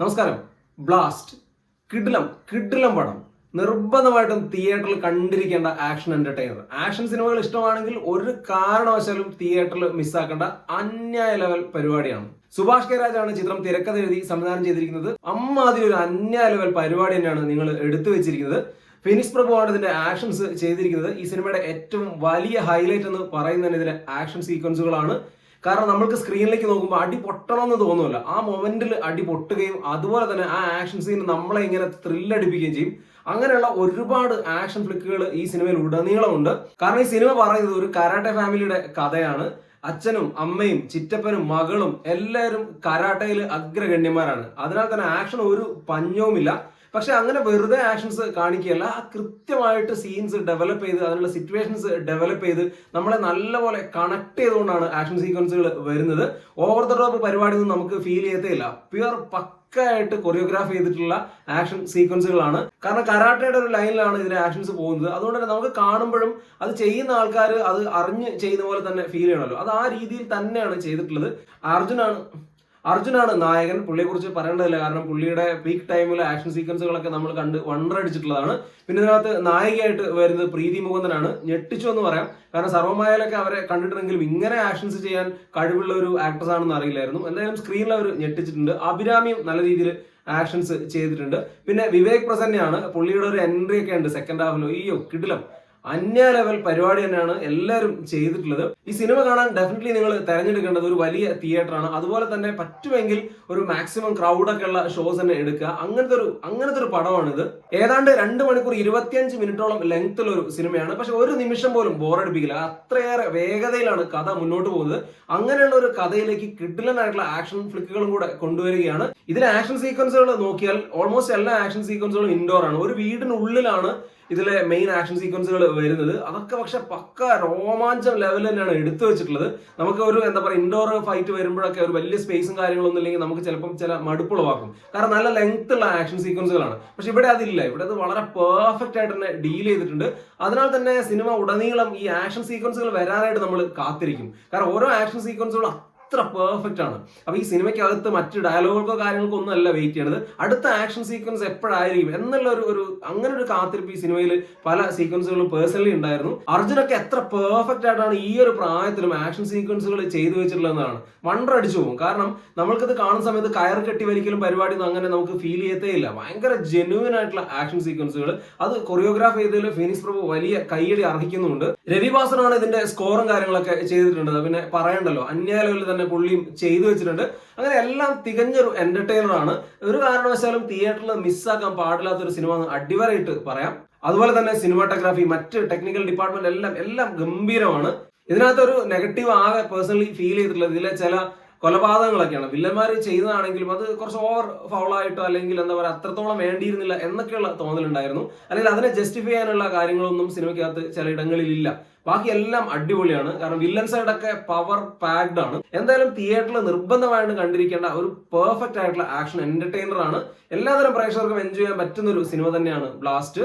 നമസ്കാരം. ബ്ലാസ്റ്റ് കിഡിലം പടം നിർബന്ധമായിട്ടും തിയേറ്ററിൽ കണ്ടിരിക്കേണ്ട ആക്ഷൻ എന്റർടൈനർ. ആക്ഷൻ സിനിമകൾ ഇഷ്ടമാണെങ്കിൽ ഒരു കാരണവശാലും തിയേറ്ററിൽ മിസ്സാക്കേണ്ട അന്യായ ലെവൽ പരിപാടിയാണ്. സുഭാഷ് കെ രാജാണ് ചിത്രം തിരക്കഥ എഴുതി സംവിധാനം ചെയ്തിരിക്കുന്നത്. അമ്മാതിരി ഒരു അന്യായ ലെവൽ പരിപാടി തന്നെയാണ് നിങ്ങൾ എടുത്തു വെച്ചിരിക്കുന്നത്. ഫിനിക്സ് പ്രഭുവാണ് ഇതിന്റെ ആക്ഷൻസ് ചെയ്തിരിക്കുന്നത്. ഈ സിനിമയുടെ ഏറ്റവും വലിയ ഹൈലൈറ്റ് എന്ന് പറയുന്നത് ഇതിലെ ആക്ഷൻ സീക്വൻസുകളാണ്. കാരണം നമ്മൾക്ക് സ്ക്രീനിലേക്ക് നോക്കുമ്പോൾ അടി പൊട്ടണമെന്ന് തോന്നുമല്ല, ആ മൊമെന്റിൽ അടി പൊട്ടുകയും അതുപോലെ തന്നെ ആ ആക്ഷൻ സീൻ നമ്മളെ ഇങ്ങനെ ത്രില്ലടിപ്പിക്കുകയും ചെയ്യും. അങ്ങനെയുള്ള ഒരുപാട് ആക്ഷൻ ഫ്ലിക്കുകൾ ഈ സിനിമയിൽ ഉടനീളമുണ്ട്. കാരണം ഈ സിനിമ പറയുന്നത് ഒരു കരാട്ടെ ഫാമിലിയുടെ കഥയാണ്. അച്ഛനും അമ്മയും ചിറ്റപ്പനും മകളും എല്ലാവരും കരാട്ടയിൽ അഗ്രഗണ്യന്മാരാണ്. അതിനാൽ തന്നെ ആക്ഷൻ ഒരു പഞ്ഞവുമില്ല. പക്ഷെ അങ്ങനെ വെറുതെ ആക്ഷൻസ് കാണിക്കുകയല്ല, കൃത്യമായിട്ട് സീൻസ് ഡെവലപ്പ് ചെയ്ത് അതിനുള്ള സിറ്റുവേഷൻസ് ഡെവലപ്പ് ചെയ്ത് നമ്മളെ നല്ലപോലെ കണക്ട് ചെയ്തുകൊണ്ടാണ് ആക്ഷൻ സീക്വൻസുകൾ വരുന്നത്. ഓവർ ദ ടോപ്പ് പരിപാടിയൊന്നും നമുക്ക് ഫീൽ ചെയ്യത്തേയില്ല. പ്യുവർ പക്കായിട്ട് കൊറിയോഗ്രാഫ് ചെയ്തിട്ടുള്ള ആക്ഷൻ സീക്വൻസുകളാണ്. കാരണം കരാട്ടയുടെ ഒരു ലൈനിലാണ് ഇതിന്റെ ആക്ഷൻസ് പോകുന്നത്. അതുകൊണ്ട് തന്നെ നമുക്ക് കാണുമ്പോഴും അത് ചെയ്യുന്ന ആൾക്കാർ അത് അറിഞ്ഞ് ചെയ്യുന്ന പോലെ തന്നെ ഫീൽ ചെയ്യണമല്ലോ. അത് ആ രീതിയിൽ തന്നെയാണ് ചെയ്തിട്ടുള്ളത്. അർജുനാണ് നായകൻ. പുള്ളിയെ കുറിച്ച് പറയേണ്ടതില്ല, കാരണം പുള്ളിയുടെ പീക്ക് ടൈമിലെ ആക്ഷൻ സീക്വൻസുകളൊക്കെ നമ്മൾ കണ്ട് വണ്ടറടിച്ചിട്ടുള്ളതാണ്. പിന്നെ ഇതിനകത്ത് നായികയായിട്ട് വരുന്നത് പ്രീതി മുകുന്ദനാണ്. ഞെട്ടിച്ചു എന്ന് പറയാം, കാരണം സർവ്വമായയിലൊക്കെ അവരെ കണ്ടിട്ടുണ്ടെങ്കിലും ഇങ്ങനെ ആക്ഷൻസ് ചെയ്യാൻ കഴിവുള്ള ഒരു ആക്ട്രസ് ആണെന്ന് അറിയില്ലായിരുന്നു. എന്തായാലും സ്ക്രീനിൽ അവർ ഞെട്ടിച്ചിട്ടുണ്ട്. അഭിരാമിയും നല്ല രീതിയിൽ ആക്ഷൻസ് ചെയ്തിട്ടുണ്ട്. പിന്നെ വിവേക് പ്രസന്നയാണ്. പുള്ളിയുടെ ഒരു എൻട്രി ഒക്കെ ഉണ്ട് സെക്കൻഡ് ഹാഫിൽ. കിടിലം അന്യ ലെവൽ പരിപാടി തന്നെയാണ് എല്ലാവരും ചെയ്തിട്ടുള്ളത്. ഈ സിനിമ കാണാൻ ഡെഫിനറ്റ്ലി നിങ്ങൾ തെരഞ്ഞെടുക്കേണ്ടത് ഒരു വലിയ തിയേറ്ററാണ്. അതുപോലെ തന്നെ പറ്റുമെങ്കിൽ ഒരു മാക്സിമം ക്രൗഡൊക്കെ ഉള്ള ഷോസ് തന്നെ എടുക്കുക. അങ്ങനത്തെ ഒരു പടമാണിത്. ഏതാണ്ട് 2 മണിക്കൂർ 25 മിനിറ്റോളം ലെങ്ത്തുള്ള ഒരു സിനിമയാണ്. പക്ഷെ ഒരു നിമിഷം പോലും ബോറടിപ്പിക്കില്ല. അത്രയേറെ വേഗതയിലാണ് കഥ മുന്നോട്ട് പോകുന്നത്. അങ്ങനെയുള്ള ഒരു കഥയിലേക്ക് കിഡിലനായിട്ടുള്ള ആക്ഷൻ ഫ്ലിക്കുകളും കൂടെ കൊണ്ടുവരികയാണ്. ഇതിലെ ആക്ഷൻ സീക്വൻസുകൾ നോക്കിയാൽ ഓൾമോസ്റ്റ് എല്ലാ ആക്ഷൻ സീക്വൻസുകളും ഇൻഡോർ ആണ്. ഒരു വീടിനുള്ളിലാണ് ഇതിലെ മെയിൻ ആക്ഷൻ സീക്വൻസുകൾ വരുന്നത്. അതൊക്കെ പക്ഷെ പക്ക രോമാഞ്ചം ലെവൽ തന്നെയാണ് എടുത്തു വെച്ചിട്ടുള്ളത്. നമുക്ക് ഒരു ഇൻഡോർ ഫൈറ്റ് വരുമ്പോഴൊക്കെ ഒരു വലിയ സ്പേസും കാര്യങ്ങളൊന്നും ഇല്ലെങ്കിൽ നമുക്ക് ചിലപ്പം ചില മടുപ്പുളവാക്കും. കാരണം നല്ല ലെങ്ത് ഉള്ള ആക്ഷൻ സീക്വൻസുകളാണ്. പക്ഷെ ഇവിടെ അതില്ല. ഇവിടെ അത് വളരെ പെർഫെക്റ്റ് ആയിട്ട് തന്നെ ഡീൽ ചെയ്തിട്ടുണ്ട്. അതിനാൽ തന്നെ സിനിമ ഉടനീളം ഈ ആക്ഷൻ സീക്വൻസുകൾ വരാനായിട്ട് നമ്മൾ കാത്തിരിക്കും. കാരണം ഓരോ ആക്ഷൻ സീക്വൻസുകളും അത്ര പെർഫെക്റ്റ് ആണ്. അപ്പൊ ഈ സിനിമയ്ക്കകത്ത് മറ്റ് ഡയലോഗുകൾക്കോ കാര്യങ്ങൾക്കോ ഒന്നും അല്ല വെയിറ്റ് ചെയ്യണത്, അടുത്ത ആക്ഷൻ സീക്വൻസ് എപ്പോഴായിരിക്കും എന്നുള്ള അങ്ങനെ ഒരു കാത്തിരിപ്പ് ഈ സിനിമയിൽ പല സീക്വൻസുകളും പേഴ്സണലി ഉണ്ടായിരുന്നു. അർജുനൊക്കെ എത്ര പെർഫെക്റ്റ് ആയിട്ടാണ് ഈ ഒരു പ്രായത്തിലും ആക്ഷൻ സീക്വൻസുകൾ ചെയ്തു വെച്ചിട്ടുള്ളതെന്നാണ് വണ്ടർ അടിച്ചു പോകും. കാരണം നമ്മൾക്കിത് കാണുന്ന സമയത്ത് കയർ കെട്ടി വലിക്കലും പരിപാടി ഒന്നും അങ്ങനെ നമുക്ക് ഫീൽ ചെയ്യത്തേ ഇല്ല. ഭയങ്കര ജെന്യൂൻ ആയിട്ടുള്ള ആക്ഷൻ സീക്വൻസുകൾ. അത് കൊറിയോഗ്രാഫ് ചെയ്തതിൽ ഫിനിക്സ് പ്രഭു വലിയ കയ്യടി അർഹിക്കുന്നുണ്ട്. രവി ബാസനാണ് ഇതിന്റെ സ്കോറും കാര്യങ്ങളൊക്കെ ചെയ്തിട്ടുണ്ട്. പിന്നെ പറയണ്ടല്ലോ, അന്യായ ലെവലിൽ തന്നെ പുള്ളിയും ചെയ്തു വെച്ചിട്ടുണ്ട്. അങ്ങനെ എല്ലാം തികഞ്ഞൊരു എന്റർടൈനർ ആണ്. ഒരു കാരണവശാലും തിയേറ്ററിൽ മിസ്സാക്കാൻ പാടില്ലാത്തൊരു സിനിമ എന്ന് അടിവരയിട്ട് പറയാം. അതുപോലെ തന്നെ സിനിമാറ്റോഗ്രാഫി, മറ്റ് ടെക്നിക്കൽ ഡിപ്പാർട്ട്മെന്റ് എല്ലാം ഗംഭീരമാണ്. ഇതിനകത്തൊരു നെഗറ്റീവ് ആകെ പേഴ്സണലി ഫീൽ ചെയ്തിട്ടുള്ളത് ഇതിലെ ചില കൊലപാതകങ്ങളൊക്കെയാണ്. വില്ലന്മാർ ചെയ്തതാണെങ്കിലും അത് കുറച്ച് ഓവർ ഫൗളായിട്ടോ അല്ലെങ്കിൽ അത്രത്തോളം വേണ്ടിയിരുന്നില്ല എന്നൊക്കെയുള്ള തോന്നലുണ്ടായിരുന്നു. അല്ലെങ്കിൽ അതിനെ ജസ്റ്റിഫൈ ചെയ്യാനുള്ള കാര്യങ്ങളൊന്നും സിനിമയ്ക്കകത്ത് ചിലയിടങ്ങളിൽ ഇല്ല. ബാക്കി എല്ലാം അടിപൊളിയാണ്. കാരണം വില്ലൻ സൈഡൊക്കെ പവർ പാക്ഡ് ആണ്. എന്തായാലും തിയേറ്ററിൽ നിർബന്ധമായിട്ട് കണ്ടിരിക്കേണ്ട ഒരു പെർഫെക്റ്റ് ആയിട്ടുള്ള ആക്ഷൻ എന്റർടൈനർ ആണ്. എല്ലാതരം പ്രേക്ഷകർക്കും എൻജോയ് ചെയ്യാൻ പറ്റുന്ന ഒരു സിനിമ തന്നെയാണ് ബ്ലാസ്റ്റ്.